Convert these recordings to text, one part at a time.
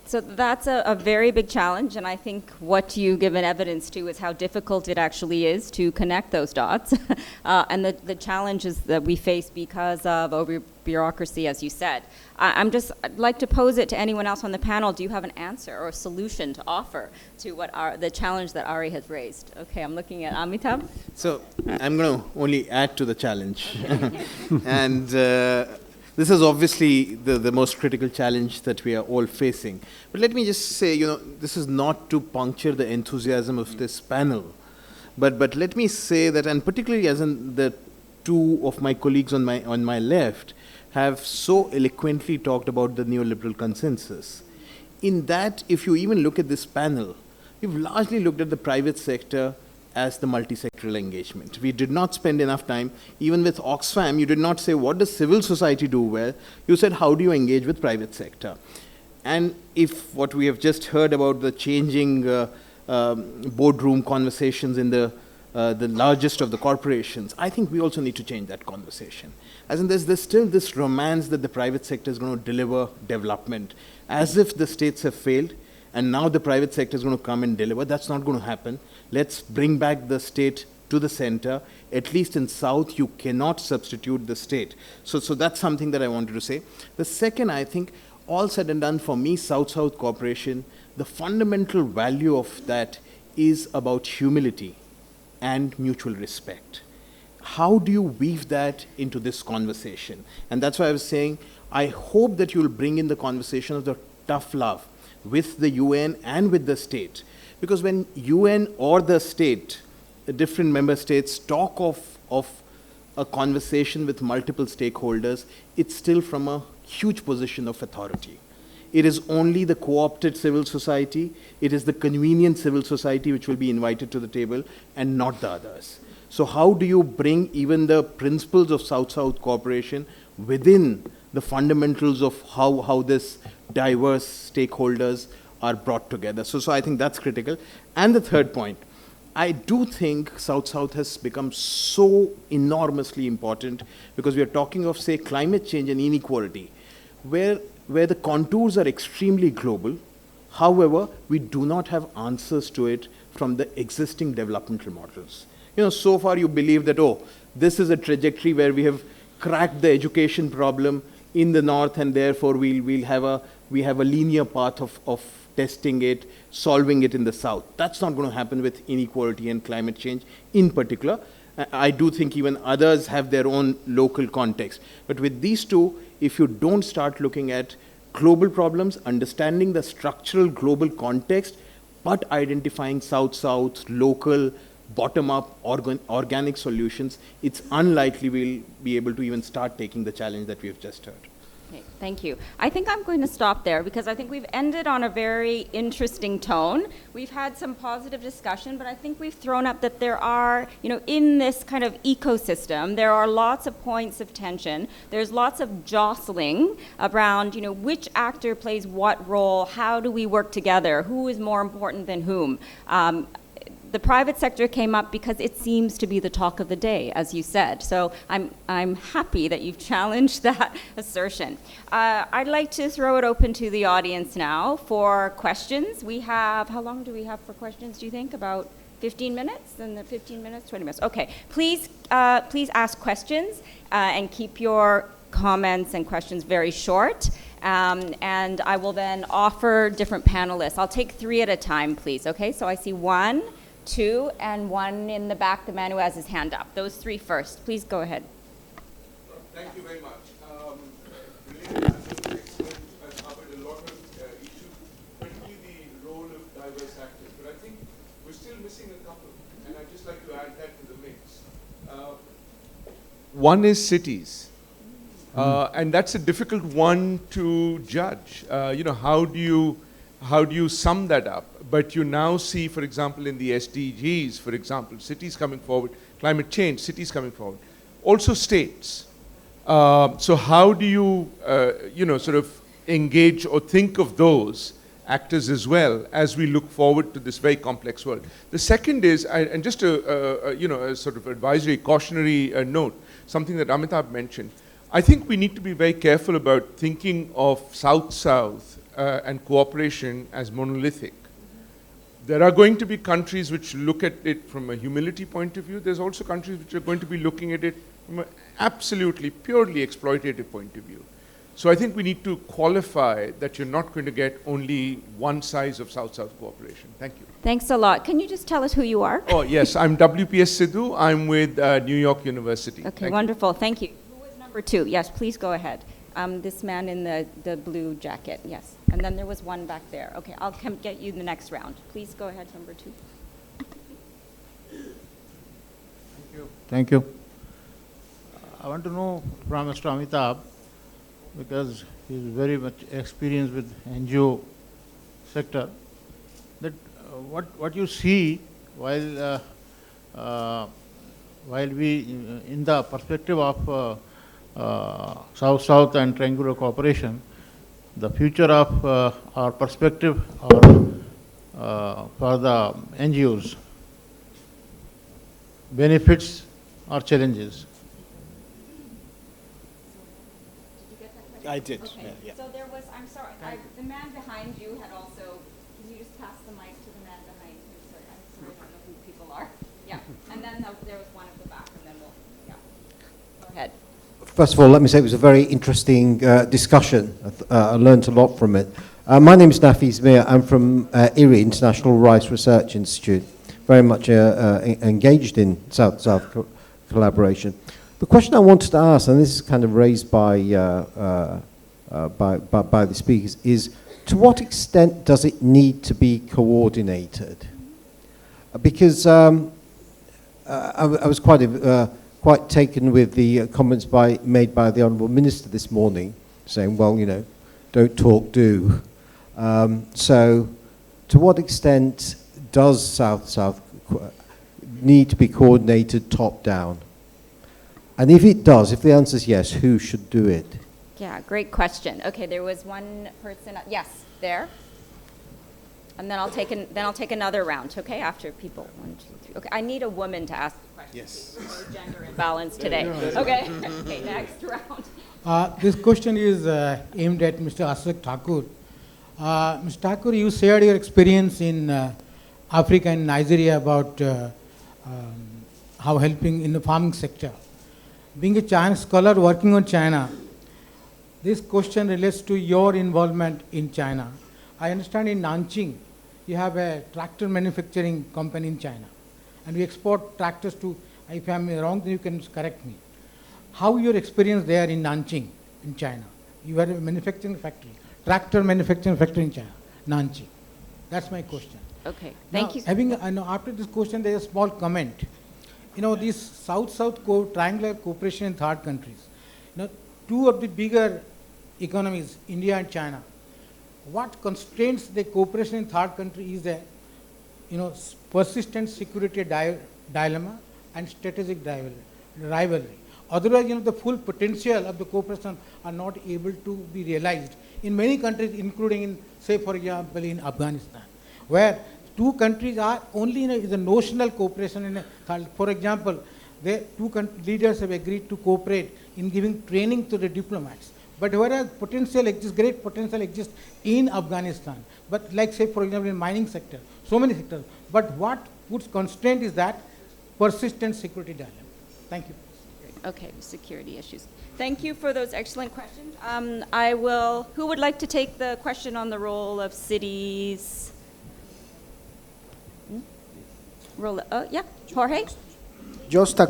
So that's a very big challenge, and I think what you've given evidence to is how difficult it actually is to connect those dots, and the challenges that we face because of over-bureaucracy, as you said. I'd like to pose it to anyone else on the panel. Do you have an answer or a solution to offer to the challenge that Ari has raised? Okay, I'm looking at Amitabh. So I'm going to only add to the challenge. And this is obviously the most critical challenge that we are all facing. But let me just say, this is not to puncture the enthusiasm of this panel. But let me say that, and particularly as in the two of my colleagues on my left have so eloquently talked about the neoliberal consensus. In that, if you even look at this panel, we've largely looked at the private sector as the multi-sectoral engagement. We did not spend enough time, even with Oxfam, you did not say, what does civil society do well? You said, how do you engage with private sector? And if what we have just heard about the changing boardroom conversations in the largest of the corporations, I think we also need to change that conversation. As in, there's still this romance that the private sector is going to deliver development, as if the states have failed, and now the private sector is going to come and deliver. That's not going to happen. Let's bring back the state to the center. At least in South, you cannot substitute the state. So that's something that I wanted to say. The second, I think, all said and done, for me, South-South cooperation, the fundamental value of that is about humility and mutual respect. How do you weave that into this conversation? And that's why I was saying, I hope that you'll bring in the conversation of the tough love with the UN and with the state. Because when UN or the state, the different member states talk of a conversation with multiple stakeholders, it's still from a huge position of authority. It is only the co-opted civil society, it is the convenient civil society which will be invited to the table and not the others. So how do you bring even the principles of South-South cooperation within the fundamentals of how this diverse stakeholders are brought together? So I think that's critical. And the third point, I do think South-South has become so enormously important because we are talking of, say, climate change and inequality, where the contours are extremely global. However, we do not have answers to it from the existing developmental models. So far you believe that, this is a trajectory where we have cracked the education problem in the north, and therefore we have a linear path of testing it, solving it in the south. That's not going to happen with inequality and climate change in particular. I do think even others have their own local context. But with these two, if you don't start looking at global problems, understanding the structural global context, but identifying South-South, local, bottom-up, organic solutions, it's unlikely we'll be able to even start taking the challenge that we've just heard. Okay, thank you. I think I'm going to stop there because I think we've ended on a very interesting tone. We've had some positive discussion, but I think we've thrown up that there are, in this kind of ecosystem, there are lots of points of tension. There's lots of jostling around, which actor plays what role, how do we work together, who is more important than whom. The private sector came up because it seems to be the talk of the day, as you said. So I'm happy that you've challenged that assertion. I'd like to throw it open to the audience now for questions. We have, how long do we have for questions, do you think? About 15 minutes? And the 15 minutes, 20 minutes. Okay, please ask questions and keep your comments and questions very short. And I will then offer different panelists. I'll take 3 at a time, please, okay? So I see 1, 2, and 1 in the back, the man who has his hand up. Those 3 first. Please go ahead. Thank you very much. Brilliant answers, excellent. I've covered a lot of issues, particularly the role of diverse actors. But I think we're still missing a couple, and I'd just like to add that to the mix. One is cities. And that's a difficult one to judge. How do you sum that up? But you now see, for example, in the SDGs, for example, cities coming forward, climate change, cities coming forward. Also states. So how do you, sort of engage or think of those actors as well as we look forward to this very complex world? The second is, and just a sort of advisory, cautionary note, something that Amitabh mentioned. I think we need to be very careful about thinking of South-South and cooperation as monolithic. There are going to be countries which look at it from a humility point of view. There's also countries which are going to be looking at it from an absolutely, purely exploitative point of view. So I think we need to qualify that you're not going to get only one size of South-South cooperation. Thank you. Thanks a lot. Can you just tell us who you are? Oh, yes, I'm WPS Sidhu. I'm with New York University. Okay, Thank wonderful. Thank you. Who was number 2? Yes, please go ahead. This man in the blue jacket, yes. And then there was one back there. Okay, I'll get you the next round. Please go ahead, number 2. Thank you. I want to know from Mr. Amitabh, because he's very much experienced with NGO sector, that what you see while we, in the perspective of South-South and triangular cooperation, the future of our perspective or for the NGOs, benefits or challenges? I did. Okay, Yeah. so there was, I'm sorry, the man behind you had also, can you just pass the mic to the man behind you? Sorry, I don't know who people are. Yeah, and then there was one at the back, and then we'll, yeah. Go ahead. First of all, let me say it was a very interesting discussion. I learned a lot from it. My name is Nafi Mir. I'm from IRI, International Rice Research Institute, very much engaged in South-South collaboration. The question I wanted to ask, and this is kind of raised by the speakers, is to what extent does it need to be coordinated? Because I was quite taken with the comments made by the Honourable Minister this morning, saying, well, you know, don't talk, do. So to what extent does South-South need to be coordinated top-down? And if it does, if the answer is yes, who should do it? Yeah, great question. Okay, there was one person, yes, there. And then I'll take another round, okay, after people. 1, 2, 3. Okay, I need a woman to ask the question. Yes. No gender imbalance today. Okay, okay, next round. This question is aimed at Mr. Ashok Thakur. Mr. Thakur, you shared your experience in Africa and Nigeria about how helping in the farming sector. Being a China scholar working on China, this question relates to your involvement in China. I understand in Nanjing, you have a tractor manufacturing company in China, and we export tractors to, if I'm wrong, then you can correct me. How your experience there in Nanjing, in China? You had a manufacturing factory, tractor manufacturing factory in China, Nanjing. That's my question. Okay, thank you. After this question, there is a small comment. You know, this South-South triangular cooperation in third countries. You know, two of the bigger economies, India and China. What constraints the cooperation in third country is a, you know, persistent security dilemma and strategic rivalry. Otherwise, you know, the full potential of the cooperation are not able to be realized in many countries, including in, say, for example, in Afghanistan, where two countries are only in a notional cooperation. For example, the two leaders have agreed to cooperate in giving training to the diplomats. But whereas potential exists, great potential exists in Afghanistan, but like say for example in mining sector, so many sectors. But what puts constraint is that persistent security dilemma. Thank you. Okay, security issues. Thank you for those excellent questions. Who would like to take the question on the role of cities? Yeah, Jorge? Just a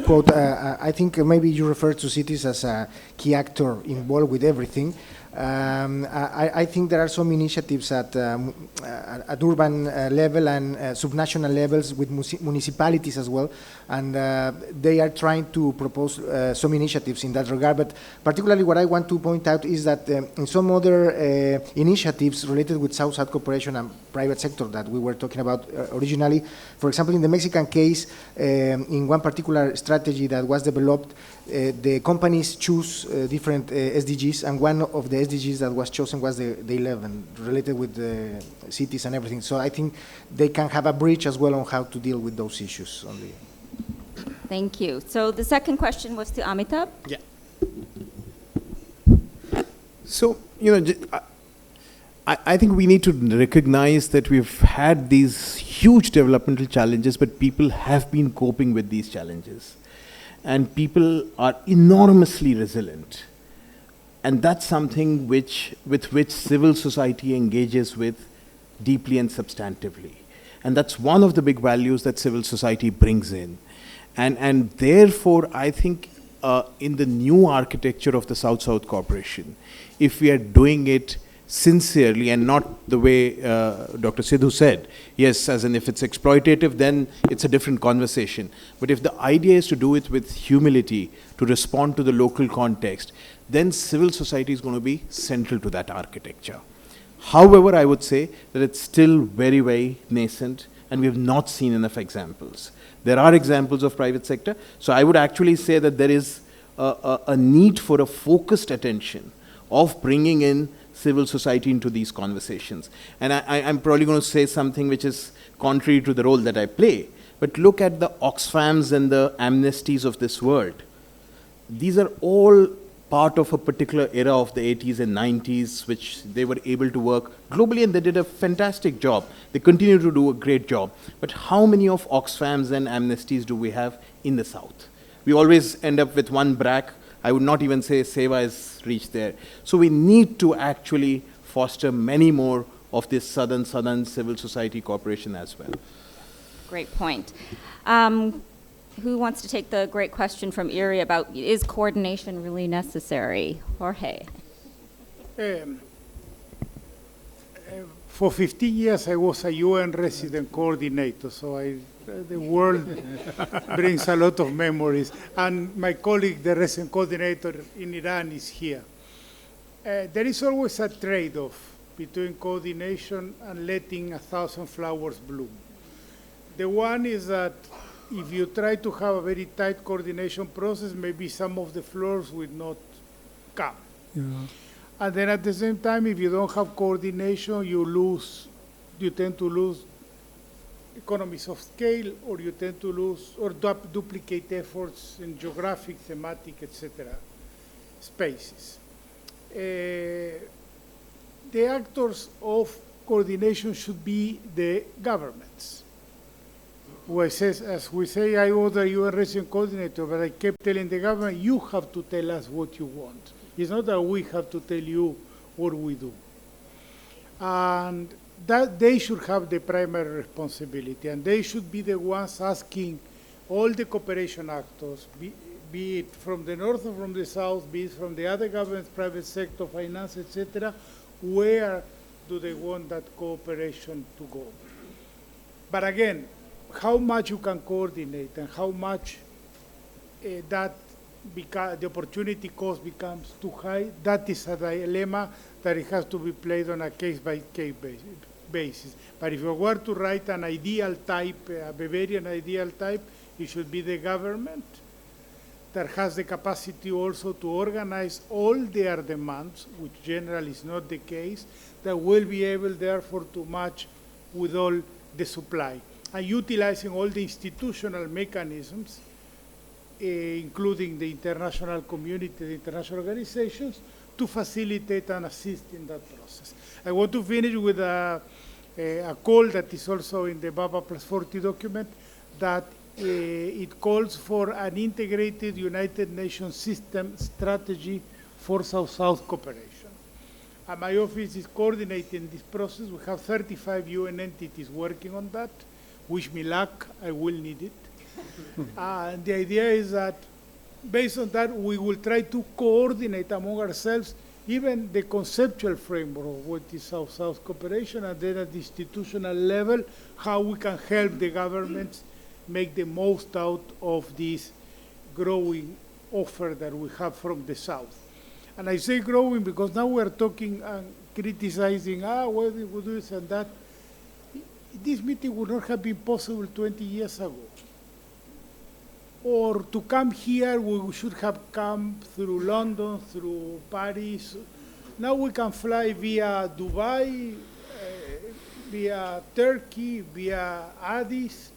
quote, I think maybe you refer to cities as a key actor involved with everything. I think there are some initiatives at urban level and subnational levels with municipalities as well, and they are trying to propose some initiatives in that regard. But particularly what I want to point out is that in some other initiatives related with South-South cooperation and private sector that we were talking about originally, for example, in the Mexican case, in one particular strategy that was developed, the companies choose different SDGs, and one of the SDGs that was chosen was the 11, related with the cities and everything. So I think they can have a bridge as well on how to deal with those issues. Thank you. So the second question was to Amitabh. Yeah. So, you know, I think we need to recognize that we've had these huge developmental challenges, but people have been coping with these challenges. And people are enormously resilient. And that's something with which civil society engages with deeply and substantively. And that's one of the big values that civil society brings in. And therefore, I think in the new architecture of the South-South Cooperation, if we are doing it sincerely and not the way Dr. Sidhu said, yes, as in if it's exploitative, then it's a different conversation. But if the idea is to do it with humility, to respond to the local context, then civil society is going to be central to that architecture. However, I would say that it's still very, very nascent, and we have not seen enough examples. There are examples of private sector, so I would actually say that there is a need for a focused attention of bringing in civil society into these conversations. And I'm probably going to say something which is contrary to the role that I play, but look at the Oxfams and the amnesties of this world. These are all part of a particular era of the 80s and 90s, which they were able to work globally, and they did a fantastic job. They continue to do a great job. But how many of Oxfams and amnesties do we have in the South? We always end up with one BRAC. I would not even say SEWA has reached there. So we need to actually foster many more of this Southern civil society cooperation as well. Great point. Who wants to take the great question from Erie about, is coordination really necessary? Jorge. For 15 years, I was a UN resident coordinator, so the world brings a lot of memories. And my colleague, the resident coordinator in Iran, is here. There is always a trade-off between coordination and letting 1,000 flowers bloom. The one is that if you try to have a very tight coordination process, maybe some of the flowers will not come. Yeah. And then at the same time, if you don't have coordination, you tend to lose economies of scale, or you tend to lose or duplicate efforts in geographic, thematic, etc. spaces. The actors of coordination should be the governments. As we say, I order you a resident coordinator, but I kept telling the government, you have to tell us what you want. It's not that we have to tell you what we do. And that they should have the primary responsibility, and they should be the ones asking all the cooperation actors, be it from the north or from the south, be it from the other governments, private sector, finance, etc., where do they want that cooperation to go? But again, how much you can coordinate and how much the opportunity cost becomes too high, that is a dilemma that it has to be played on a case-by-case basis. But if you were to write an ideal type, a Bavarian ideal type, it should be the government that has the capacity also to organize all their demands, which generally is not the case, that will be able, therefore, to match with all the supply. And utilizing all the institutional mechanisms, including the international community, the international organizations, to facilitate and assist in that process. I want to finish with a call that is also in the BABA Plus 40 document, that it calls for an integrated United Nations system strategy for South-South cooperation. And my office is coordinating this process. We have 35 UN entities working on that. Wish me luck, I will need it. And the idea is that based on that, we will try to coordinate among ourselves even the conceptual framework of what is South-South cooperation, and then at the institutional level, how we can help the governments make the most out of this growing offer that we have from the South. And I say growing because now we're talking and criticizing, well, we do this and that. This meeting would not have been possible 20 years ago. Or to come here, we should have come through London, through Paris. Now we can fly via Dubai, via Turkey, via Addis,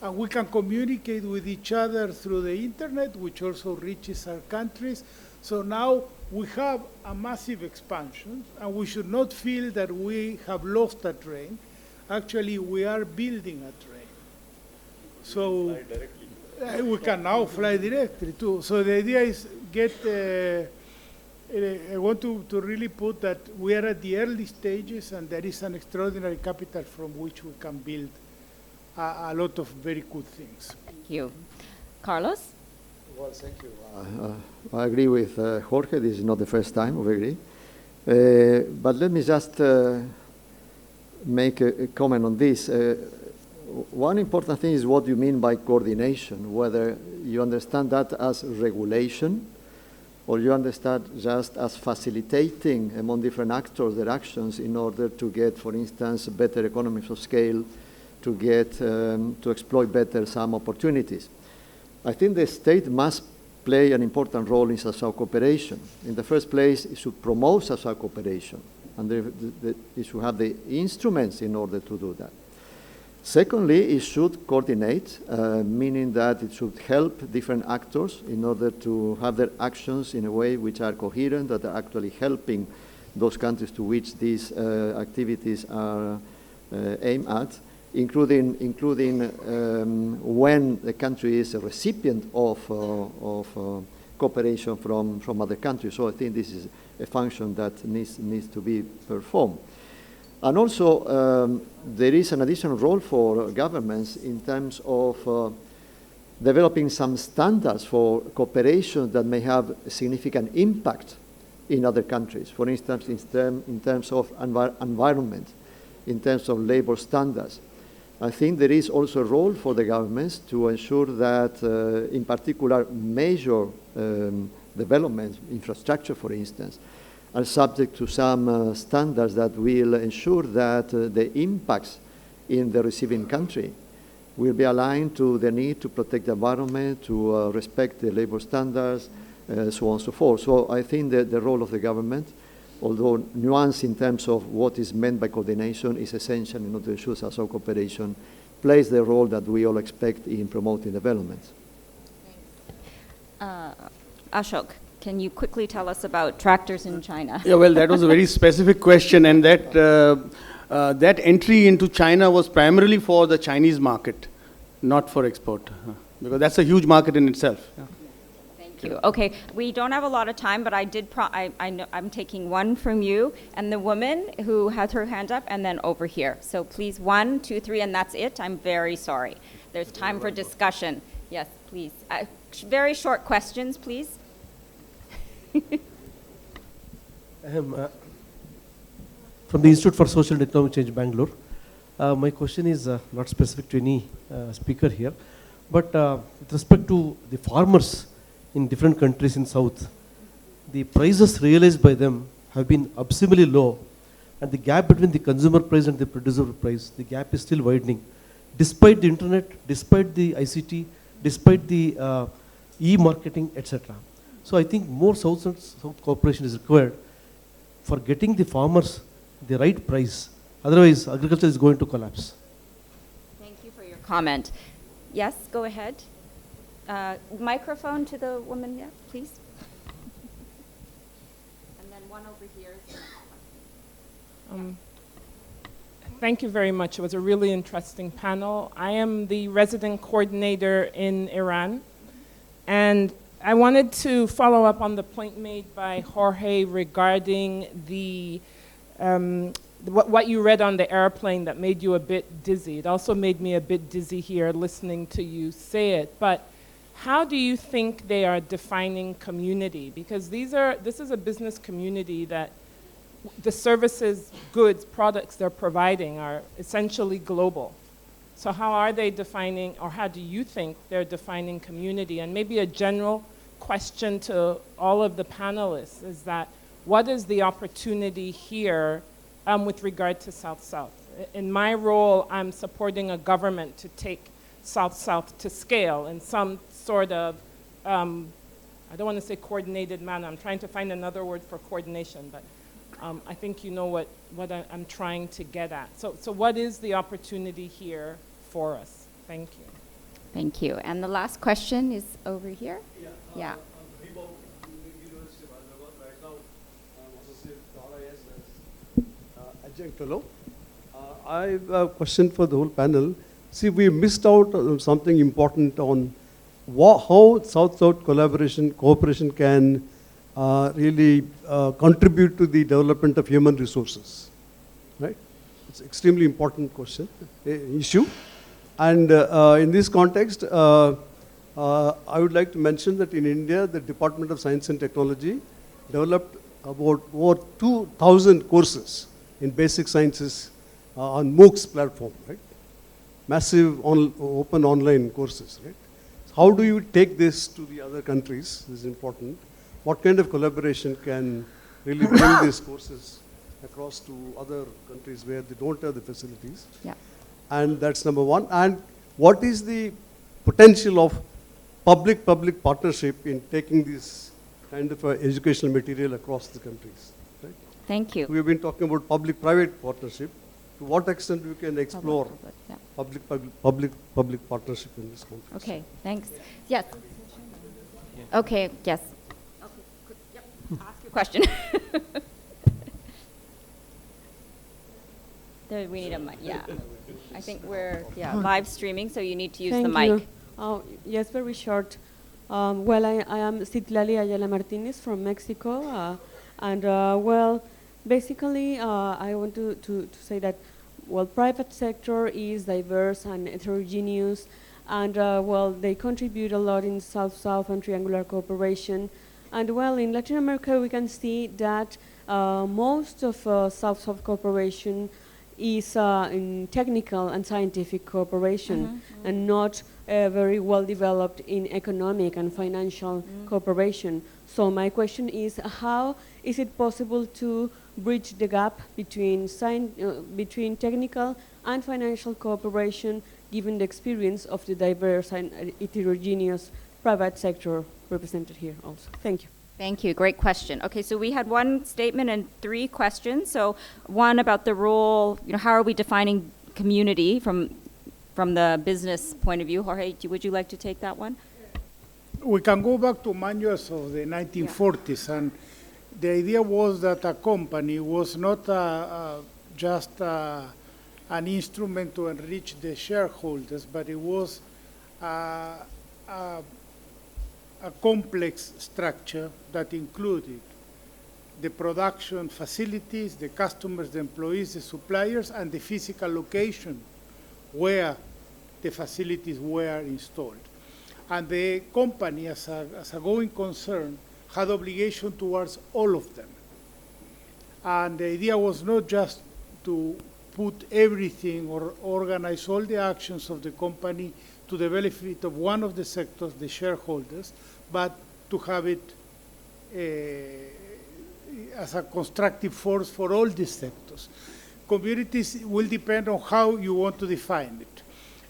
and we can communicate with each other through the internet, which also reaches our countries. So now we have a massive expansion, and we should not feel that we have lost a train. Actually, we are building a train. So we can now fly directly too. So the idea is I want to really put that we are at the early stages, and there is an extraordinary capital from which we can build a lot of very good things. Thank you. Carlos? Well, thank you. I agree with Jorge. This is not the first time we agree. But let me just make a comment on this. One important thing is what you mean by coordination, whether you understand that as regulation or you understand just as facilitating among different actors their actions in order to get, for instance, better economies of scale, to get to exploit better some opportunities. I think the state must play an important role in South-South cooperation. In the first place, it should promote South-South cooperation, and it should have the instruments in order to do that. Secondly, it should coordinate, meaning that it should help different actors in order to have their actions in a way which are coherent, that are actually helping those countries to which these activities are aimed at, including when the country is a recipient of cooperation from other countries. So I think this is a function that needs to be performed. And also, there is an additional role for governments in terms of developing some standards for cooperation that may have a significant impact in other countries. For instance, in terms of environment, in terms of labor standards. I think there is also a role for the governments to ensure that, in particular, major developments, infrastructure, for instance, are subject to some standards that will ensure that the impacts in the receiving country will be aligned to the need to protect the environment, to respect the labor standards, so on and so forth. So I think that the role of the government, although nuanced in terms of what is meant by coordination, is essential in order to ensure South-South cooperation plays the role that we all expect in promoting development. Ashok, can you quickly tell us about tractors in China? Yeah, well, that was a very specific question, and that entry into China was primarily for the Chinese market, not for export, because that's a huge market in itself. Yeah. Thank you. Okay, we don't have a lot of time, but I did. I'm taking one from you and the woman who has her hand up, and then over here. So please, 1, 2, 3, and that's it. I'm very sorry. There's time for discussion. Yes, please. Very short questions, please. From the Institute for Social and Economic Change, Bangalore. My question is not specific to any speaker here, but with respect to the farmers in different countries in South, the prices realized by them have been absurdly low, and the gap between the consumer price and the producer price, the gap is still widening, despite the internet, despite the ICT, despite the e-marketing, etc. So I think more South cooperation is required for getting the farmers the right price. Otherwise, agriculture is going to collapse. Thank you for your comment. Yes, go ahead. Microphone to the woman, yeah, please. And then one over here. Thank you very much. It was a really interesting panel. I am the resident coordinator in Iran, and I wanted to follow up on the point made by Jorge regarding the what you read on the airplane that made you a bit dizzy. It also made me a bit dizzy here listening to you say it. But how do you think they are defining community? Because this is a business community that the services, goods, products they're providing are essentially global. So how are they defining, or how do you think they're defining community? And maybe a general question to all of the panelists is that, what is the opportunity here with regard to South-South? In my role, I'm supporting a government to take South-South to scale in some sort of, I don't want to say coordinated manner. I'm trying to find another word for coordination, but I think you know what I'm trying to get at. So what is the opportunity here for us? Thank you. Thank you. And the last question is over here. Yeah. adjunct fellow. I have a question for the whole panel. See, we missed out on something important on how South-South cooperation can really contribute to the development of human resources, right? It's an extremely important question, issue. And in this context, I would like to mention that in India, the Department of Science and Technology developed about over 2,000 courses in basic sciences on MOOCs platform, right? Massive open online courses, right? How do you take this to the other countries? This is important. What kind of collaboration can really bring these courses across to other countries where they don't have the facilities? Yeah. And that's number one. And what is the potential of public-public partnership in taking this kind of educational material across the countries? Right? Thank you. We've been talking about public-private partnership. To what extent we can explore public partnership in this context? Okay, thanks. Yes. Okay, yes. Yep. Ask your question. There, we need a mic. Yeah. I think we're live streaming, so you need to use the mic. Yes, very short. Well, I am Citlali Ayala Martinez from Mexico, and well, basically, I want to say that, well, private sector is diverse and heterogeneous, and well, they contribute a lot in South-South and triangular cooperation. And well, in Latin America, we can see that most of South-South cooperation is in technical and scientific cooperation, and not very well developed in economic and financial cooperation. So my question is, how is it possible to bridge the gap between between technical and financial cooperation, given the experience of the diverse and heterogeneous private sector represented here also? Thank you. Thank you. Great question. Okay, so we had one statement and 3 questions. So one about the role, how are we defining community from the business point of view? Jorge, would you like to take that one? We can go back to manuals of the 1940s, and the idea was that a company was not just an instrument to enrich the shareholders, but it was a complex structure that included the production facilities, the customers, the employees, the suppliers, and the physical location where the facilities were installed. And the company, as a going concern, had obligation towards all of them. And the idea was not just to put everything or organize all the actions of the company to the benefit of one of the sectors, the shareholders, but to have it as a constructive force for all these sectors. Communities will depend on how you want to define it.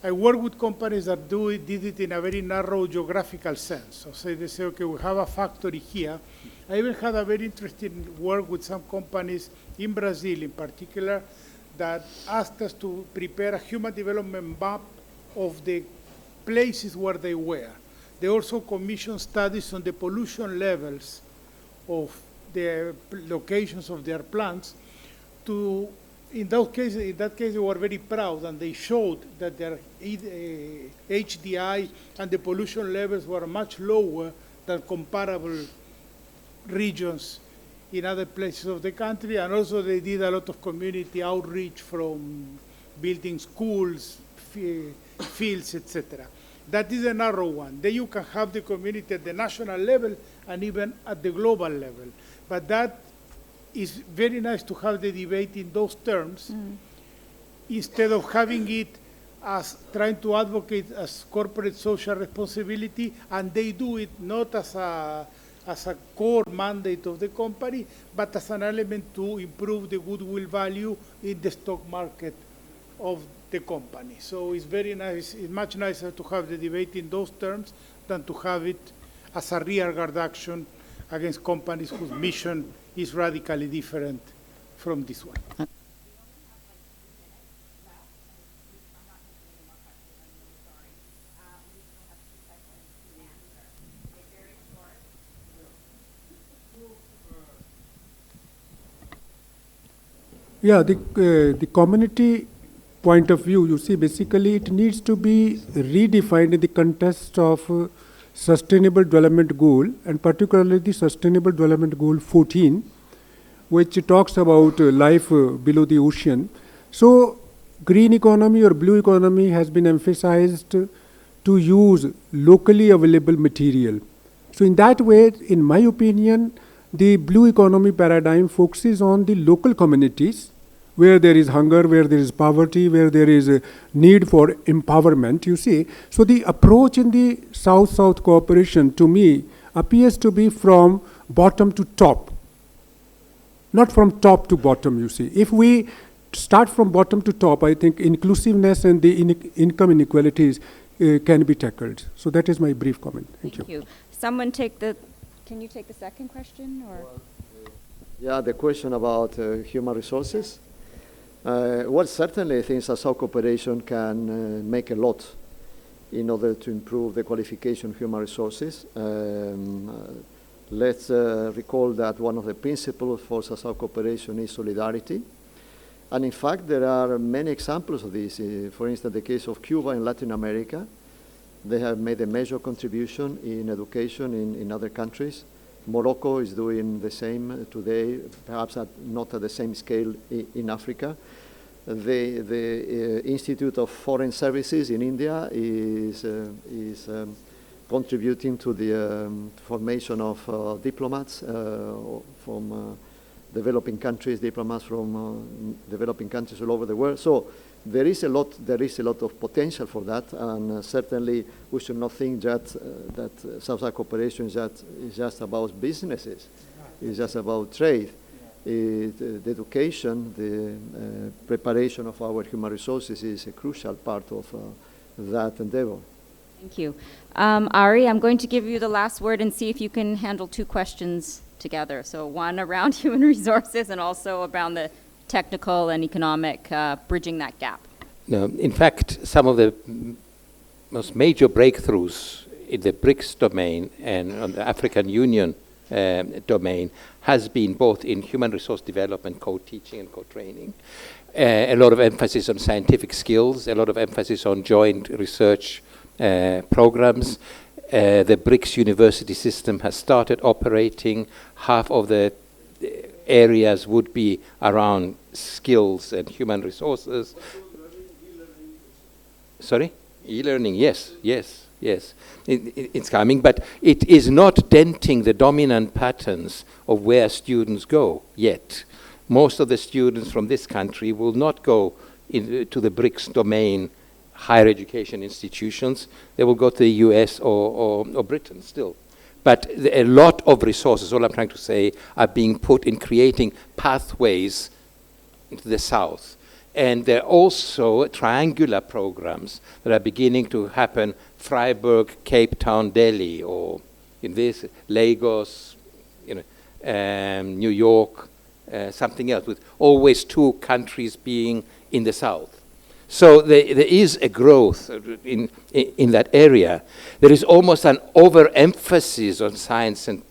I work with companies that did it in a very narrow geographical sense. So they say, okay, we have a factory here. I even had a very interesting work with some companies in Brazil in particular that asked us to prepare a human development map of the places where they were. They also commissioned studies on the pollution levels of the locations of their plants. In that case, they were very proud, and they showed that their HDI and the pollution levels were much lower than comparable regions in other places of the country. And also they did a lot of community outreach from building schools, fields, etc. That is a narrow one. Then you can have the community at the national level and even at the global level. But that is very nice to have the debate in those terms instead of having it as trying to advocate as corporate social responsibility, and they do it not as a core mandate of the company, but as an element to improve the goodwill value in the stock market of the company. So it's very nice, it's much nicer to have the debate in those terms than to have it as a rearguard action against companies whose mission is radically different from this one. Yeah, the community point of view, you see, basically it needs to be redefined in the context of Sustainable Development Goal, and particularly the Sustainable Development Goal 14, which talks about life below the ocean. So, green economy or blue economy has been emphasized to use locally available material. So, in that way, in my opinion, the blue economy paradigm focuses on the local communities where there is hunger, where there is poverty, where there is a need for empowerment, you see. So the approach in the South-South cooperation, to me, appears to be from bottom to top, not from top to bottom, you see. If we start from bottom to top, I think inclusiveness and the income inequalities can be tackled. So that is my brief comment. Thank you. Someone can you take the second question? Or? Yeah, the question about human resources. Well, certainly I think South cooperation can make a lot in order to improve the qualification of human resources. Let's recall that one of the principles for South cooperation is solidarity. And in fact, there are many examples of this. For instance, the case of Cuba in Latin America. They have made a major contribution in education in other countries. Morocco is doing the same today, perhaps not at the same scale in Africa. The Institute of Foreign Services in India is contributing to the formation of diplomats from developing countries, diplomats from developing countries all over the world. So there is a lot of potential for that, and certainly we should not think that South-South cooperation is just about businesses. It's just about trade. The education, the preparation of our human resources is a crucial part of that endeavor. Thank you. Ari, I'm going to give you the last word and see if you can handle two questions together. So one around human resources and also around the technical and economic, bridging that gap. No, in fact, some of the most major breakthroughs in the BRICS domain and on the African Union domain has been both in human resource development, co-teaching and co-training. A lot of emphasis on scientific skills, a lot of emphasis on joint research programs. The BRICS university system has started operating. Half of the areas would be around skills and human resources. Sorry? E-learning, yes. It's coming, but it is not denting the dominant patterns of where students go yet. Most of the students from this country will not go to the BRICS domain higher education institutions. They will go to the US or Britain still. But a lot of resources, all I'm trying to say, are being put in creating pathways into the south. And there are also triangular programs that are beginning to happen, Freiburg, Cape Town, Delhi, or in this, Lagos, New York, something else, with always two countries being in the south. So there is a growth in that area. There is almost an overemphasis on science and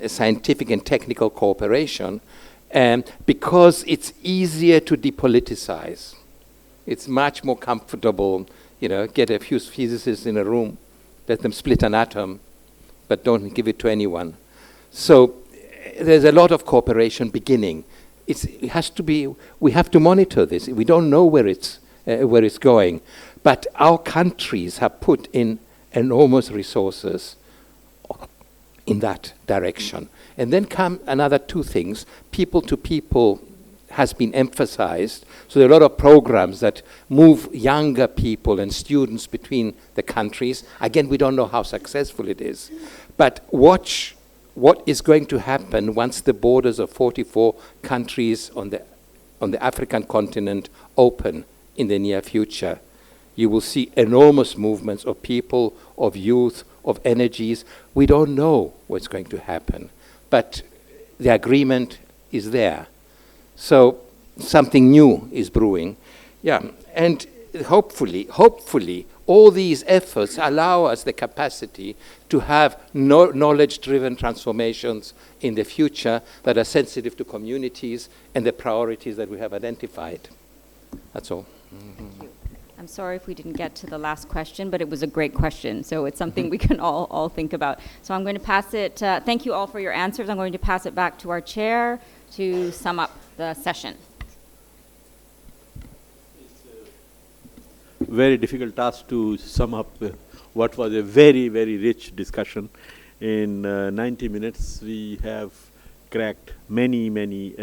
scientific and technical cooperation because it's easier to depoliticize. It's much more comfortable, get a few physicists in a room, let them split an atom, but don't give it to anyone. So there's a lot of cooperation beginning. It has to be. We have to monitor this. We don't know where it's going, but our countries have put in enormous resources in that direction. And then come another two things. People to people has been emphasized. So there are a lot of programs that move younger people and students between the countries. Again, we don't know how successful it is, but watch what is going to happen once the borders of 44 countries on the African continent open in the near future. You will see enormous movements of people, of youth, of energies. We don't know what's going to happen, but the agreement is there. So something new is brewing. Yeah, and hopefully, all these efforts allow us the capacity to have knowledge-driven transformations in the future that are sensitive to communities and the priorities that we have identified. That's all. Thank you. I'm sorry if we didn't get to the last question, but it was a great question, so it's something we can all think about. So I'm going to pass it, thank you all for your answers. I'm going to pass it back to our chair to sum up the session. Very difficult task to sum up what was a very, very rich discussion. In 90 minutes, we have cracked many, many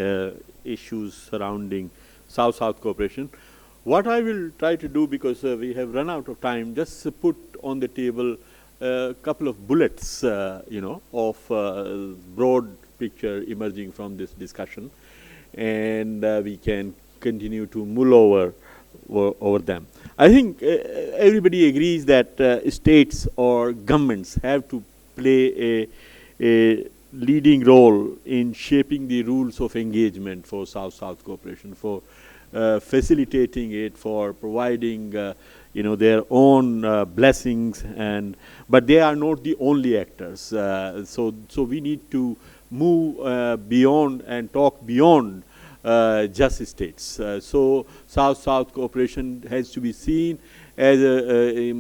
issues surrounding South-South cooperation. What I will try to do, because we have run out of time, just put on the table a couple of bullets, of broad picture emerging from this discussion, and we can continue to mull over them. I think everybody agrees that states or governments have to play a leading role in shaping the rules of engagement for South-South cooperation, for facilitating it, for providing their own blessings, but they are not the only actors. So we need to move beyond and talk beyond just states. So South-South cooperation has to be seen as a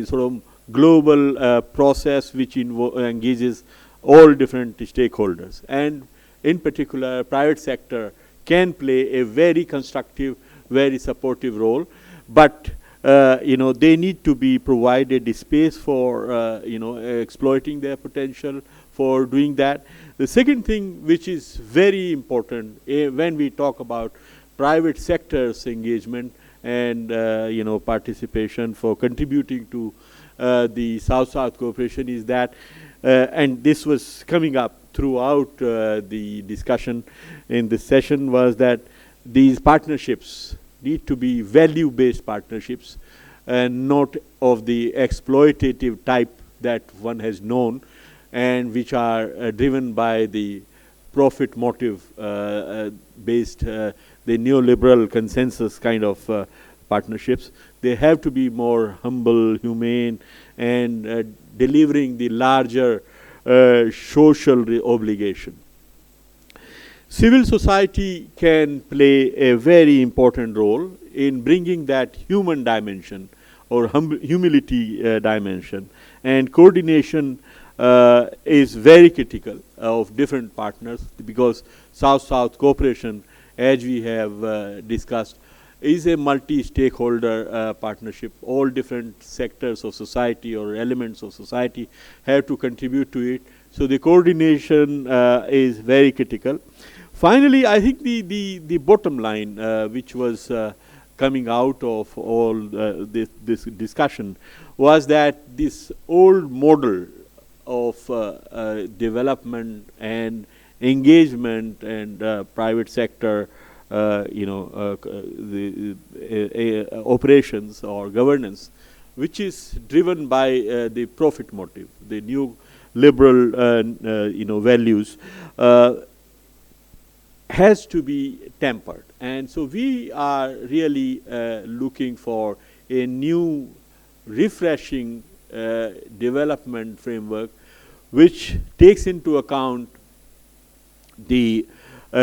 sort of global process which engages all different stakeholders, and in particular private sector can play a very constructive, very supportive role, but they need to be provided the space for exploiting their potential for doing that. The second thing which is very important when we talk about private sector's engagement and participation for contributing to the South-South cooperation is that, and this was coming up throughout the discussion in this session, was that these partnerships need to be value-based partnerships and not of the exploitative type that one has known, and which are driven by the profit motive based, the neoliberal consensus kind of partnerships. They have to be more humble, humane, and delivering the larger social obligation. Civil society can play a very important role in bringing that human dimension or humility dimension, and coordination is very critical of different partners, because South-South cooperation, as we have discussed, is a multi-stakeholder partnership. All different sectors of society or elements of society have to contribute to it. So the coordination is very critical. Finally, I think the bottom line, which was coming out of all this discussion, was that this old model of development and engagement and private sector operations or governance, which is driven by the profit motive, the new liberal values, has to be tempered. And so we are really looking for a new, refreshing development framework which takes into account the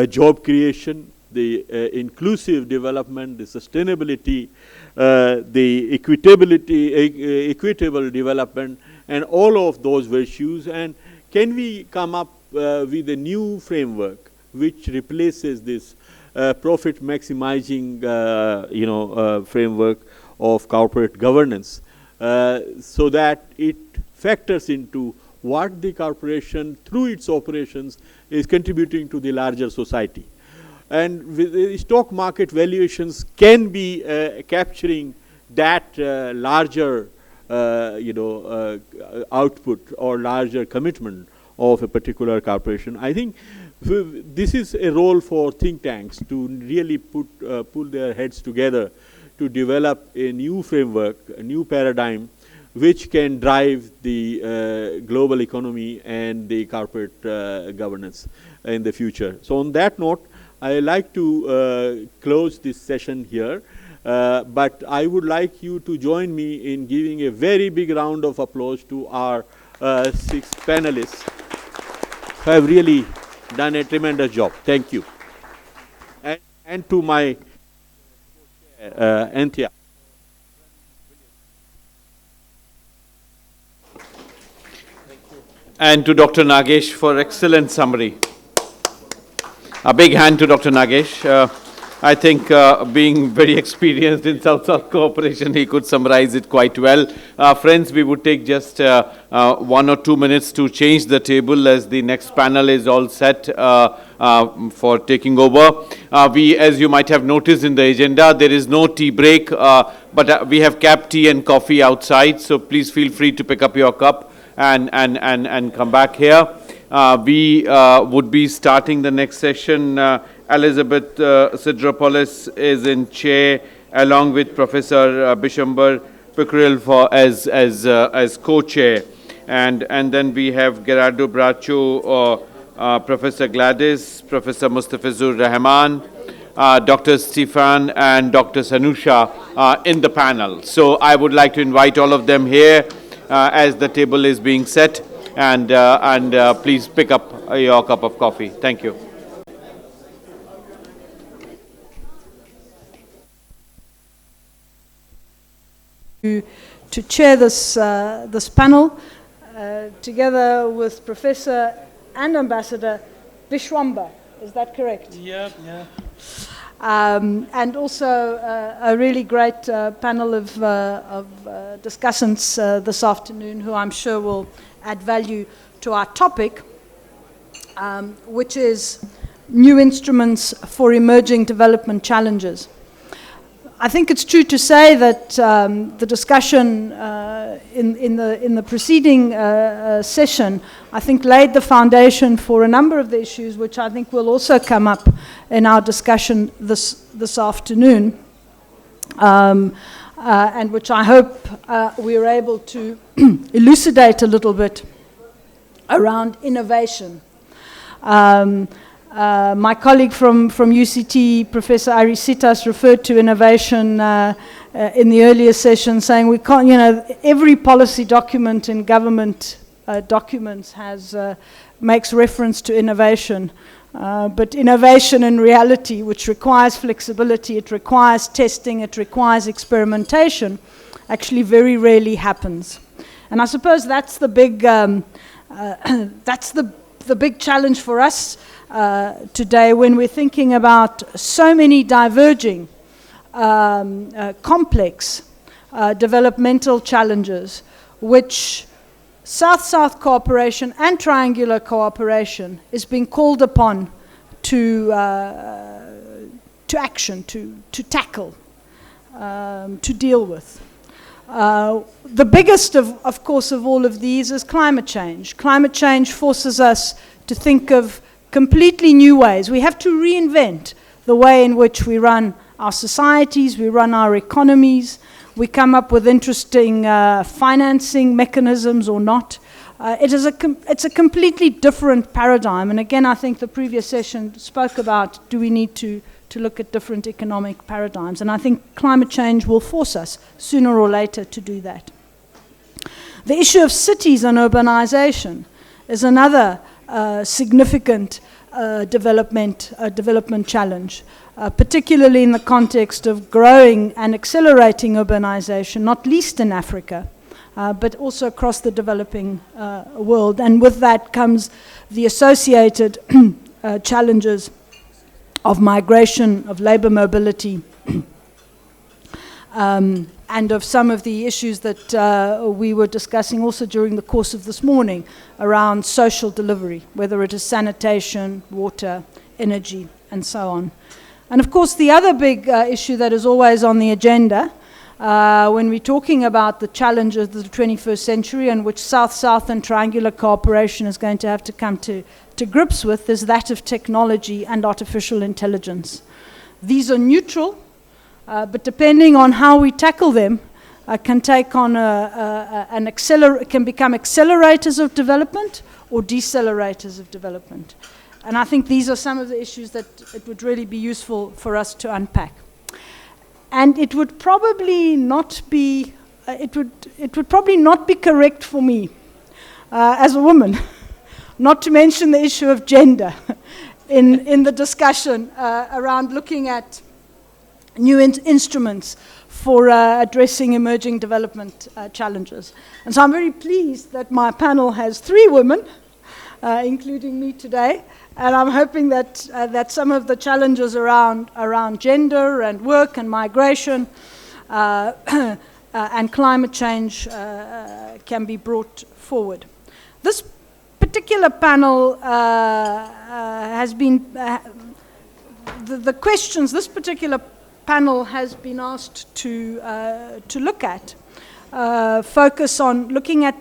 job creation, the inclusive development, the sustainability, the equitable development, and all of those virtues. And can we come up with a new framework which replaces this profit maximizing framework of corporate governance, so that it factors into what the corporation through its operations is contributing to the larger society. And with the stock market valuations can be capturing that larger output or larger commitment of a particular corporation. I think this is a role for think tanks to really pull their heads together to develop a new framework, a new paradigm, which can drive the global economy and the corporate governance in the future. So on that note, I like to close this session here. But I would like you to join me in giving a very big round of applause to our 6 panelists who have really done a tremendous job. Thank you. And to my Anthea. And to Dr. Nagesh for excellent summary. A big hand to Dr. Nagesh. I think being very experienced in South-South cooperation, he could summarize it quite well. Friends, we would take just 1 or 2 minutes to change the table as the next panel is all set for taking over. As you might have noticed in the agenda, there is no tea break, but we have capped tea and coffee outside, so please feel free to pick up your cup and come back here. We would be starting the next session. Elizabeth Sidropoulos is in chair, along with Professor Bishamber Picril as co-chair, and then we have Gerardo Bracho, Professor Gladys, Professor Mustafizur Rahman, Dr. Stefan, and Dr. Sanusha in the panel. So I would like to invite all of them here as the table is being set, and please pick up your cup of coffee. Thank you. To chair this panel, together with Professor and Ambassador Vishwamba. Is that correct? Yeah. And also a really great panel of discussants this afternoon, who I'm sure will add value to our topic, which is new instruments for emerging development challenges. I think it's true to say that the discussion in the preceding session, I think, laid the foundation for a number of the issues which I think will also come up in our discussion this afternoon, and which I hope we are able to elucidate a little bit around innovation. My colleague from UCT, Professor Arisitas, referred to innovation in the earlier session, saying we can't, every policy document in government documents makes reference to innovation. But innovation in reality, which requires flexibility, it requires testing, it requires experimentation, actually very rarely happens. And I suppose that's the big, the big challenge for us today, when we're thinking about so many diverging, complex developmental challenges, which South-South cooperation and triangular cooperation is being called upon to action, to tackle, to deal with. The biggest, of course, of all of these is climate change. Climate change forces us to think of completely new ways. We have to reinvent the way in which we run our societies, we run our economies, we come up with interesting financing mechanisms or not. It's a completely different paradigm. And again, I think the previous session spoke about, do we need to look at different economic paradigms? And I think climate change will force us sooner or later to do that. The issue of cities and urbanization is another significant development challenge, particularly in the context of growing and accelerating urbanization, not least in Africa, but also across the developing world. And with that comes the associated challenges of migration, of labor mobility, and of some of the issues that we were discussing also during the course of this morning around social delivery, whether it is sanitation, water, energy, and so on. And of course, the other big issue that is always on the agenda when we're talking about the challenges of the 21st century, and which South-South and triangular cooperation is going to have to come to grips with, is that of technology and artificial intelligence. These are neutral, but depending on how we tackle them, can take on can become accelerators of development or decelerators of development. And I think these are some of the issues that it would really be useful for us to unpack. And it would probably not be, it would probably not be correct for me as a woman not to mention the issue of gender in the discussion around looking at new instruments for addressing emerging development challenges. And so I'm very pleased that my panel has 3 women, including me today, and I'm hoping that, that some of the challenges around gender and work and migration and climate change can be brought forward. This particular panel has been, the questions this particular panel has been asked to look at focus on looking at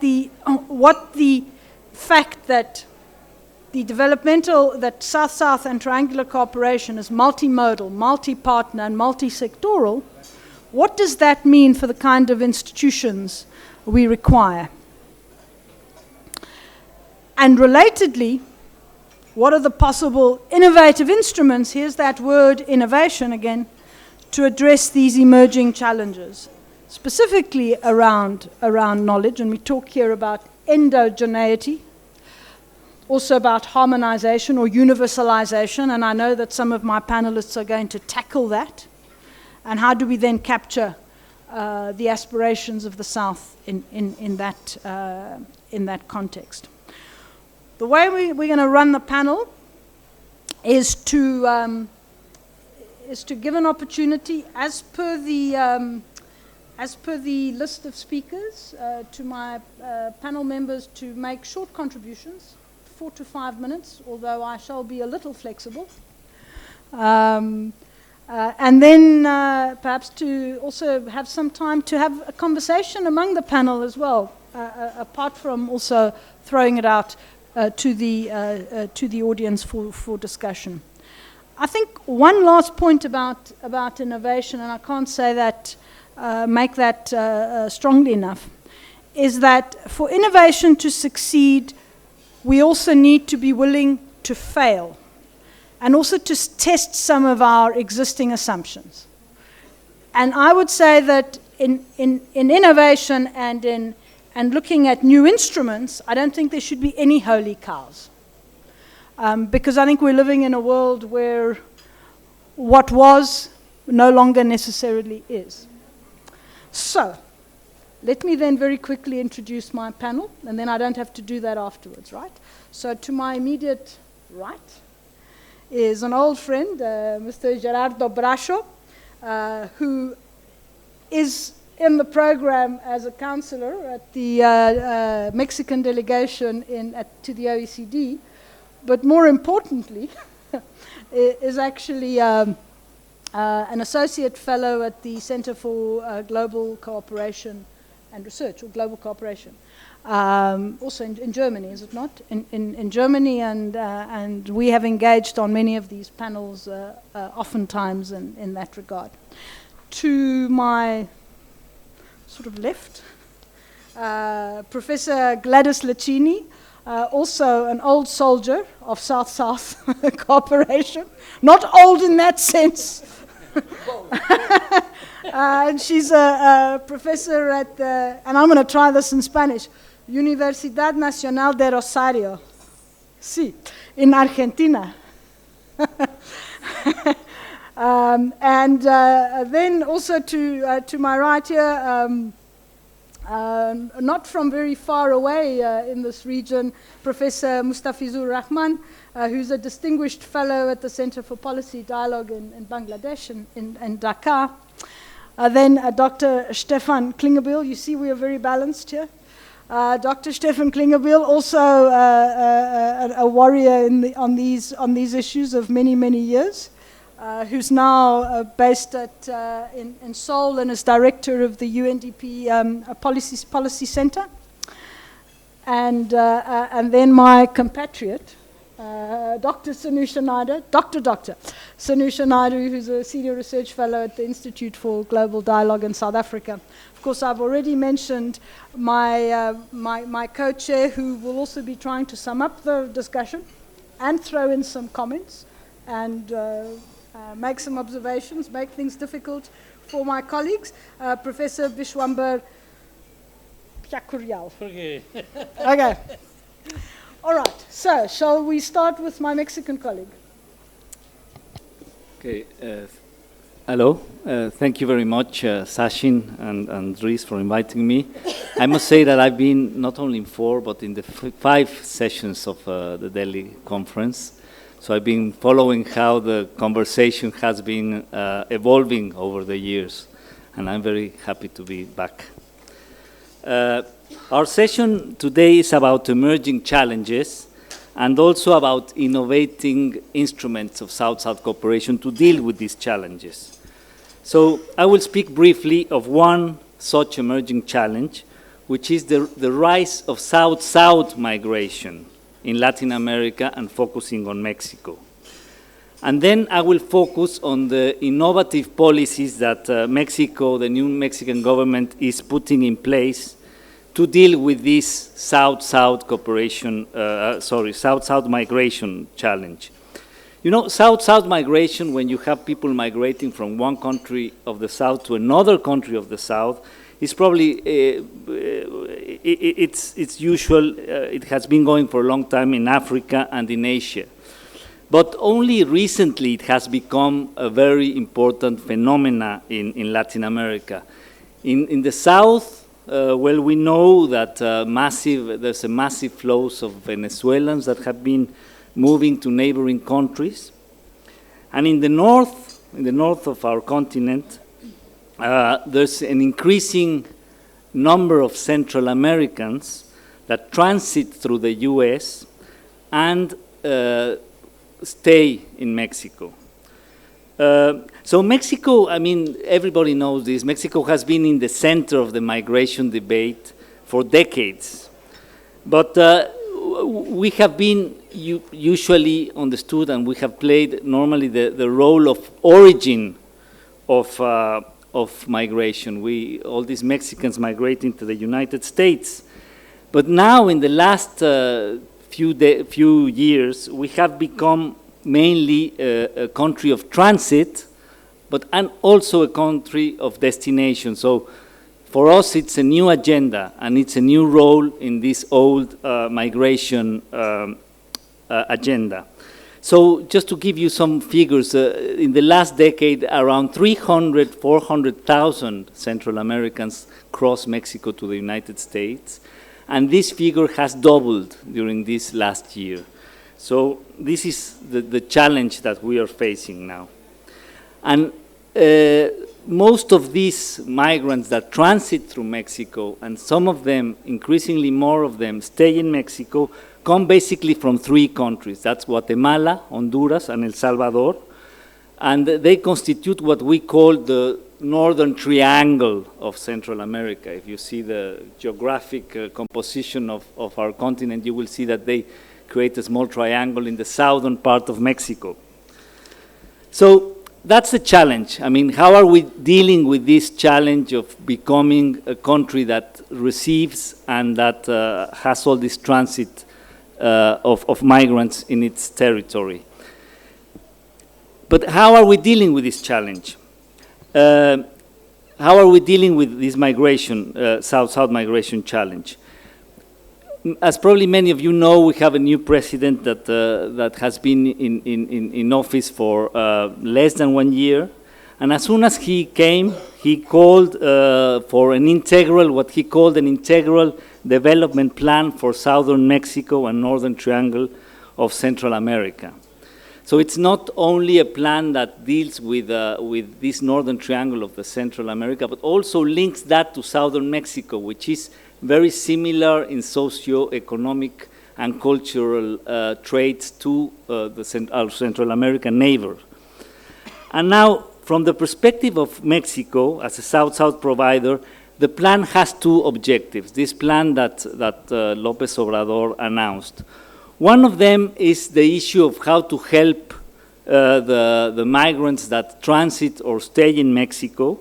what the fact that the developmental, that South-South and triangular cooperation is multimodal, multi-partner and multi-sectoral, what does that mean for the kind of institutions we require? And relatedly, what are the possible innovative instruments, here's that word innovation again, to address these emerging challenges, specifically around knowledge, and we talk here about endogeneity, also about harmonization or universalization, and I know that some of my panelists are going to tackle that, and how do we then capture the aspirations of the South in that context. The way we're going to run the panel is to give an opportunity, as per the list of speakers, to my panel members to make short contributions, 4 to 5 minutes, although I shall be a little flexible. And then perhaps to also have some time to have a conversation among the panel as well, apart from also throwing it out to the audience for discussion. I think one last point about innovation, and I can't say that, make that strongly enough, is that for innovation to succeed, we also need to be willing to fail and also to test some of our existing assumptions. And I would say that in innovation and looking at new instruments, I don't think there should be any holy cows. Because I think we're living in a world where what was no longer necessarily is. So, let me then very quickly introduce my panel, and then I don't have to do that afterwards, right? So to my immediate right is an old friend, Mr. Gerardo Bracho, who is in the program as a counselor at the Mexican delegation to the OECD, but more importantly, is actually an associate fellow at the Center for Global Cooperation and Research, or Global Cooperation. Also in Germany, is it not? In Germany, and we have engaged on many of these panels oftentimes in that regard. To my sort of left, Professor Gladys Lacini, also an old soldier of South-South cooperation, not old in that sense. And she's a professor at the, and I'm going to try this in Spanish, Universidad Nacional de Rosario, sí, in Argentina. And then also to my right here, not from very far away in this region, Professor Mustafizur Rahman, who's a distinguished fellow at the Center for Policy Dialogue in Bangladesh, in Dhaka. Then Dr. Stefan Klingebiel, you see we are very balanced here. Dr. Stefan Klingebiel, also a warrior on these issues of many, many years, who's now based in Seoul and is director of the UNDP Policy Center. And then my compatriot, Dr. Sanusha Naidu, Dr. Sanusha Naidu, who's a senior research fellow at the Institute for Global Dialogue in South Africa. Of course, I've already mentioned my co-chair, who will also be trying to sum up the discussion and throw in some comments and make some observations, make things difficult for my colleagues, Professor Vishwambar Pyakuryal. Okay. Okay. All right. So, shall we start with my Mexican colleague? Okay. Hello. Thank you very much, Sachin and Dries, for inviting me. I must say that I've been not only in 4, but in the 5 sessions of the Delhi conference. So I've been following how the conversation has been evolving over the years, and I'm very happy to be back. Our session today is about emerging challenges and also about innovating instruments of South-South cooperation to deal with these challenges. So I will speak briefly of one such emerging challenge, which is the rise of South-South migration in Latin America and focusing on Mexico. And then I will focus on the innovative policies that Mexico, the new Mexican government, is putting in place to deal with this South-South cooperation, South-South migration challenge. You know, South-South migration, when you have people migrating from one country of the South to another country of the South, is probably, it's usual, it has been going for a long time in Africa and in Asia. But only recently it has become a very important phenomena in Latin America. In the South, well, we know that there's a massive flows of Venezuelans that have been moving to neighboring countries. And in the north of our continent, there's an increasing number of Central Americans that transit through the US and stay in Mexico. So Mexico, I mean, everybody knows this. Mexico has been in the center of the migration debate for decades. But we have been usually understood, and we have played normally the role of origin of migration. All these Mexicans migrating to the United States. But now, in the last few years, we have become mainly a country of transit, and also a country of destination. So for us, it's a new agenda, and it's a new role in this old migration agenda. So just to give you some figures, in the last decade, around 400,000 Central Americans crossed Mexico to the United States, and this figure has doubled during this last year. So this is the challenge that we are facing now. And most of these migrants that transit through Mexico, and some of them, increasingly more of them, stay in Mexico, come basically from 3 countries. That's Guatemala, Honduras, and El Salvador. And they constitute what we call the northern triangle of Central America. If you see the geographic composition of our continent, you will see that they create a small triangle in the southern part of Mexico. So that's the challenge. I mean, how are we dealing with this challenge of becoming a country that receives and that has all this transit of migrants in its territory? But how are we dealing with this challenge? How are we dealing with this migration, South-South migration challenge? As probably many of you know, we have a new president that has been in office for less than 1 year. And as soon as he came, he called for what he called an integral development plan for southern Mexico and northern triangle of Central America. So it's not only a plan that deals with this northern triangle of the Central America, but also links that to southern Mexico, which is very similar in socio-economic and cultural traits to our Central American neighbor. And now, from the perspective of Mexico as a South-South provider, the plan has 2 objectives, this plan that López Obrador announced. One of them is the issue of how to help the migrants that transit or stay in Mexico.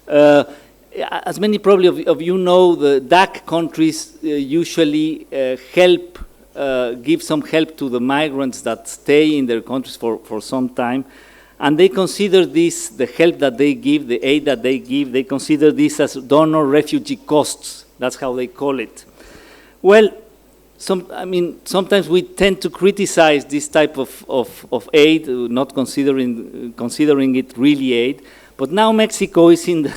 As many probably of you know, the DAC countries usually give some help to the migrants that stay in their countries for some time. And they consider this, the help that they give, the aid that they give, they consider this as donor refugee costs. That's how they call it. Well, sometimes we tend to criticize this type of aid, not considering it really aid. But now Mexico is in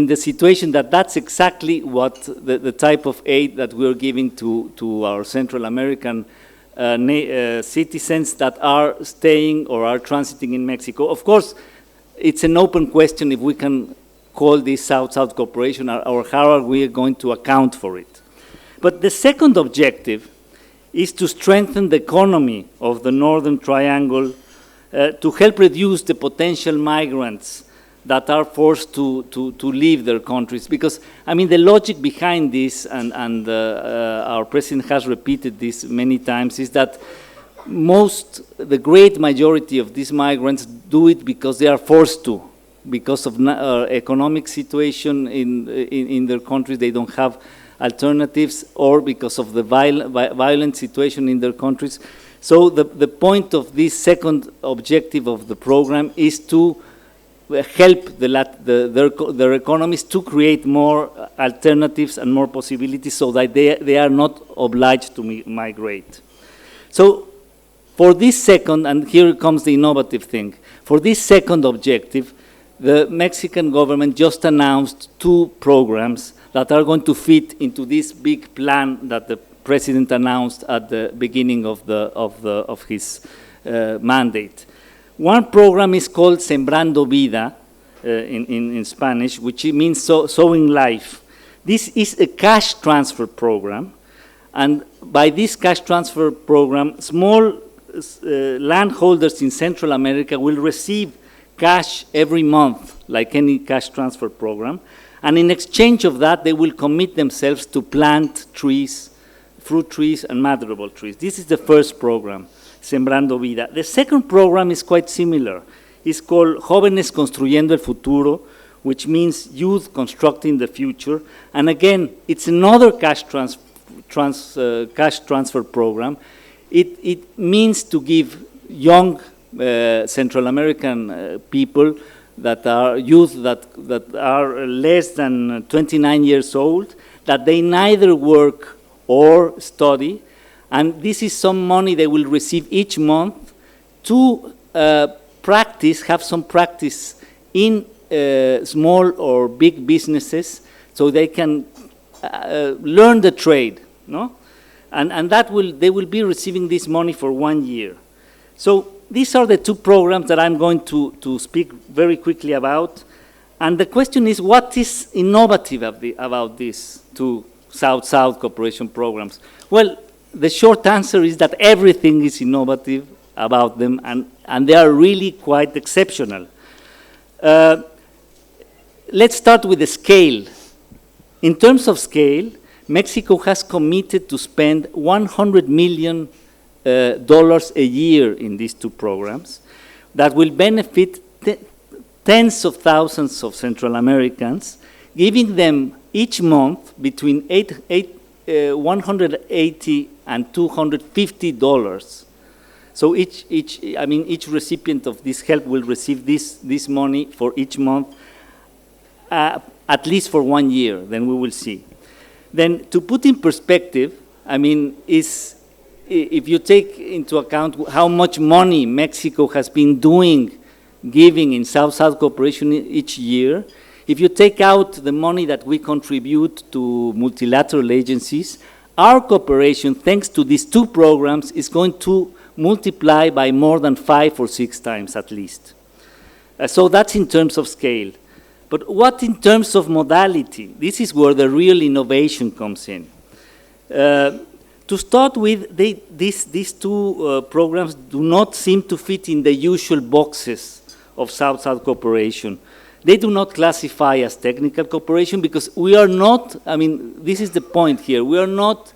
the situation that that's exactly what the type of aid that we're giving to our Central American citizens that are staying or are transiting in Mexico. Of course, it's an open question if we can call this South-South cooperation or how are we going to account for it. But the second objective is to strengthen the economy of the Northern Triangle to help reduce the potential migrants that are forced to leave their countries. Because, the logic behind this, and our president has repeated this many times, is that the great majority of these migrants do it because they are forced to, because of economic situation in their countries, they don't have alternatives, or because of the violent situation in their countries. So the point of this second objective of the program is to help their economies to create more alternatives and more possibilities so that they are not obliged to migrate. So for this second, and here comes the innovative thing, for this second objective, the Mexican government just announced 2 programs that are going to fit into this big plan that the president announced at the beginning of his mandate. One program is called Sembrando Vida in Spanish, which means sowing life. This is a cash transfer program, and by this cash transfer program, small landholders in Central America will receive cash every month, like any cash transfer program, and in exchange of that, they will commit themselves to plant trees, fruit trees and madrable trees. This is the first program, Sembrando Vida. The second program is quite similar. It's called Jóvenes Construyendo el Futuro, which means youth constructing the future. And again, it's another cash transfer program. It means to give young Central American people that are youth that are less than 29 years old, that they neither work or study, and this is some money they will receive each month to have some practice in small or big businesses, so they can learn the trade, no? And they will be receiving this money for 1 year. So these are the 2 programs that I'm going to speak very quickly about. And the question is, what is innovative about these 2 South-South cooperation programs? Well, the short answer is that everything is innovative about them, and they are really quite exceptional. Let's start with the scale. In terms of scale, Mexico has committed to spend $100 million a year in these 2 programs that will benefit tens of thousands of Central Americans, giving them each month between $180 and $250. So each recipient of this help will receive this money for each month, at least for 1 year. Then we will see. Then, to put in perspective, if you take into account how much money Mexico has been giving in South-South cooperation each year, if you take out the money that we contribute to multilateral agencies, our cooperation, thanks to these 2 programs, is going to multiply by more than 5 or 6 times at least. So that's in terms of scale. But what in terms of modality? This is where the real innovation comes in. To start with, these 2 programs do not seem to fit in the usual boxes of South-South cooperation. They do not classify as technical cooperation because we are not, this is the point here, we are not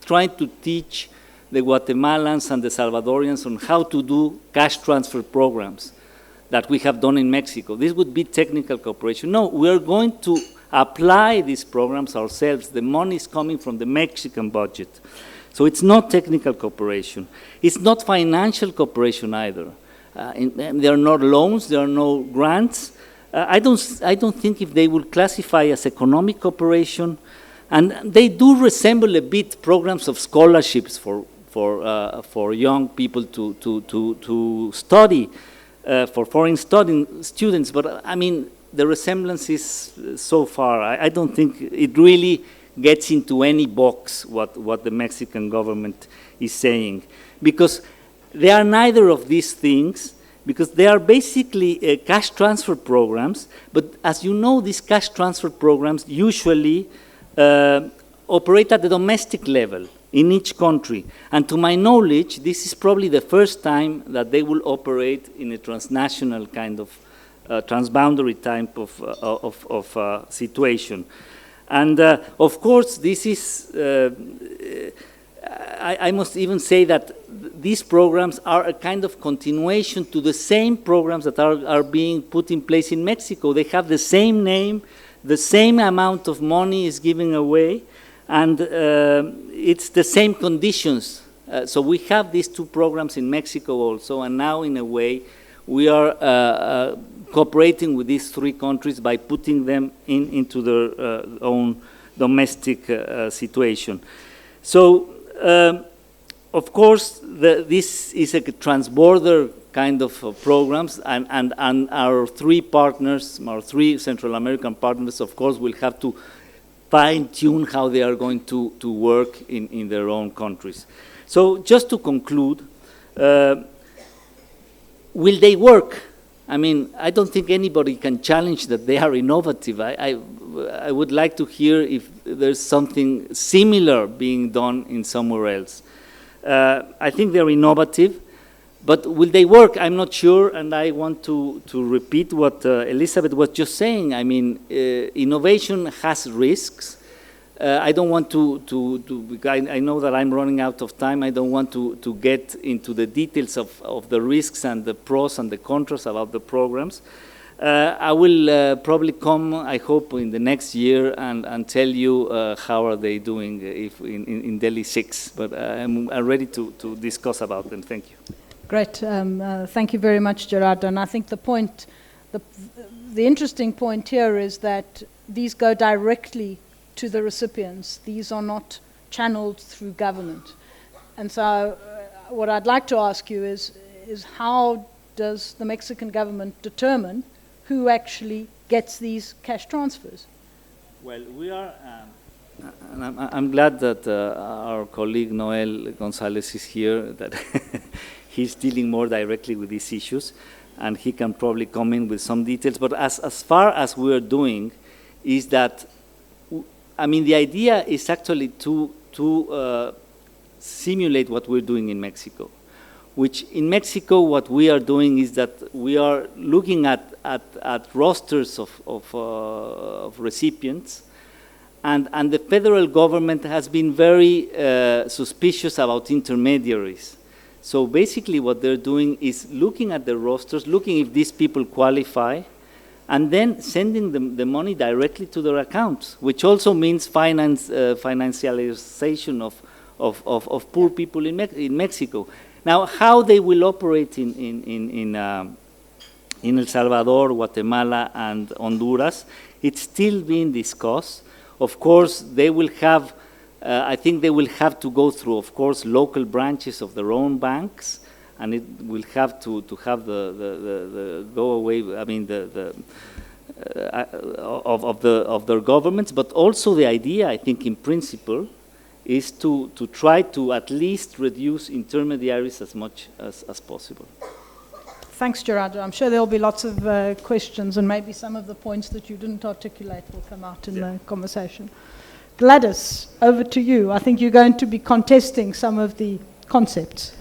trying to teach the Guatemalans and the Salvadorians on how to do cash transfer programs that we have done in Mexico. This would be technical cooperation. No, we are going to apply these programs ourselves. The money is coming from the Mexican budget. So it's not technical cooperation. It's not financial cooperation either. There are no loans, there are no grants. I don't think if they will classify as economic cooperation, and they do resemble a bit programs of scholarships for young people to study, for foreign students. But I mean, the resemblance is so far. I don't think it really gets into any box what the Mexican government is saying, because they are neither of these things, because they are basically cash transfer programs. But as you know, these cash transfer programs usually operate at the domestic level in each country. And to my knowledge, this is probably the first time that they will operate in a transnational kind of transboundary type of situation. And of course, this is, I must even say that these programs are a kind of continuation to the same programs that are being put in place in Mexico. They have the same name, the same amount of money is given away, and it's the same conditions. So we have these two programs in Mexico also, and now in a way we are cooperating with these three countries by putting them into their own domestic situation. So, of course, this is a transborder kind of programs, and our three partners, our three Central American partners, of course, will have to fine-tune how they are going to work in their own countries. So, just to conclude, will they work? I mean, I don't think anybody can challenge that they are innovative. I would like to hear if there's something similar being done in somewhere else. I think they're innovative, but will they work? I'm not sure, and I want to repeat what Elizabeth was just saying. I mean, innovation has risks. I don't want I know that I'm running out of time. I don't want to get into the details of the risks and the pros and the contras about the programs. I will probably come, I hope, in the next year and tell you how are they doing in Delhi 6. But I'm ready to discuss about them. Thank you. Great. Thank you very much, Gerardo. And I think the point, the interesting point here is that these go directly to the recipients. These are not channeled through government. And so what I'd like to ask you is how does the Mexican government determine who actually gets these cash transfers? Well, we are, and I'm glad that our colleague Noel Gonzalez is here, that he's dealing more directly with these issues, and he can probably come in with some details. But as far as we are doing is that, I mean, the idea is actually to simulate what we're doing in Mexico, which in Mexico what we are doing is that we are looking at rosters of recipients, and the federal government has been very suspicious about intermediaries. So basically what they're doing is looking at the rosters, looking if these people qualify, and then sending them the money directly to their accounts, which also means financialization of poor people in Mexico. Now, how they will operate in El Salvador, Guatemala, and Honduras, it's still being discussed. Of course, they will have, I think they will have to go through, of course, local branches of their own banks, and it will have to have the go away, I mean, of their governments, but also the idea, I think, in principle, is to try to at least reduce intermediaries as much as possible. Thanks, Gerardo. I'm sure there'll be lots of questions, and maybe some of the points that you didn't articulate will come out in the conversation. Gladys, over to you. I think you're going to be contesting some of the concepts.